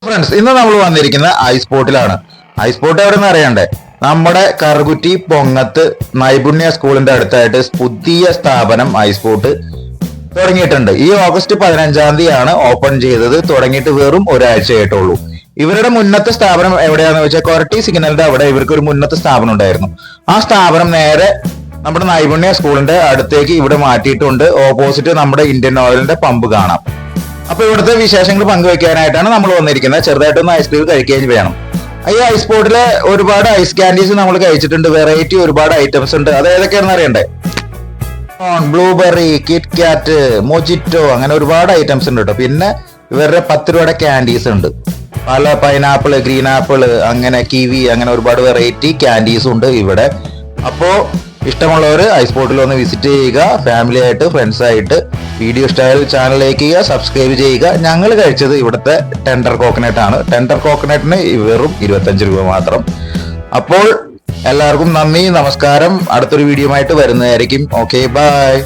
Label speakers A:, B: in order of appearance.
A: Friends, ഇന്ന് നമ്മൾ വന്നിരിക്കുന്ന ഐസ് ബോട്ടിലാണ്. ഐസ് ബോട്ട് എവിടെ നിന്ന് അറിയണ്ടേ? നമ്മുടെ കറുകുറ്റി പൊങ്ങത്ത് നൈപുണ്യ സ്കൂളിന്റെ അടുത്തായിട്ട് പുതിയ സ്ഥാപനം ഐസ് ബോട്ട് തുടങ്ങിയിട്ടുണ്ട്. ഈ ഓഗസ്റ്റ് 15-ാം തീയതിയാണ് ഓപ്പൺ ചെയ്തത്. തുടങ്ങിയിട്ട് വെറും ഒരാഴ്ചയായിട്ടുള്ളൂ. ഇവരുടെ മുന്നത്തെ സ്ഥാപനം എവിടെയാന്ന് വെച്ചാൽ കൊരട്ടി സിഗ്നലിന്റെ അവിടെ ഇവർക്ക് ഒരു മുന്നത്തെ സ്ഥാപനം ഉണ്ടായിരുന്നു. ആ സ്ഥാപനം നേരെ നമ്മുടെ നൈപുണ്യ സ്കൂളിന്റെ അടുത്തേക്ക് ഇവിടെ മാറ്റിയിട്ടുണ്ട്. ഓപ്പോസിറ്റ് നമ്മുടെ ഇന്ത്യൻ ഓയിലിന്റെ പമ്പ് കാണാം. അപ്പൊ ഇവിടുത്തെ വിശേഷങ്ങൾ പങ്കുവെക്കാനായിട്ടാണ് നമ്മൾ വന്നിരിക്കുന്നത്. ചെറുതായിട്ടൊന്ന് ഐസ്ക്രീം കഴിക്കുകയും വേണം. ഈ ഐസ് ബോട്ടില് ഒരുപാട് ഐസ് കാൻഡീസ് നമ്മൾ കഴിച്ചിട്ടുണ്ട്. വെറൈറ്റി ഒരുപാട് ഐറ്റംസ് ഉണ്ട്. അത് ഏതൊക്കെയാണെന്ന് അറിയണ്ടേ? ബ്ലൂബെറി, കിറ്റ് കാറ്റ്, മൊജിറ്റോ, അങ്ങനെ ഒരുപാട് ഐറ്റംസ് ഉണ്ട് കേട്ടോ. പിന്നെ ഇവരുടെ 10 രൂപയുടെ ക്യാൻഡീസ് ഉണ്ട്. പല പൈനാപ്പിള്, ഗ്രീൻ ആപ്പിള്, അങ്ങനെ കിവി, അങ്ങനെ ഒരുപാട് വെറൈറ്റി ക്യാൻഡീസ് ഉണ്ട് ഇവിടെ. അപ്പോ ഇഷ്ടമുള്ളവർ ഐസ് ബോട്ടിൽ ഒന്ന് വിസിറ്റ് ചെയ്യുക. ഫാമിലി ആയിട്ട്, ഫ്രണ്ട്സ് ആയിട്ട്. വീഡിയോ ഇഷ്ടമായാൽ ചാനൽ ലൈക്ക് ചെയ്യുക, സബ്സ്ക്രൈബ് ചെയ്യുക. ഞങ്ങൾ കഴിച്ചത് ഇവിടുത്തെ ടെൻഡർ കോക്കനട്ട് ആണ്. ടെൻഡർ കോക്കനട്ടിന് വെറും 25 രൂപ മാത്രം. അപ്പോൾ എല്ലാവർക്കും നന്ദി, നമസ്കാരം. അടുത്തൊരു വീഡിയോ ആയിട്ട് വരുന്നതായിരിക്കും. Okay, by.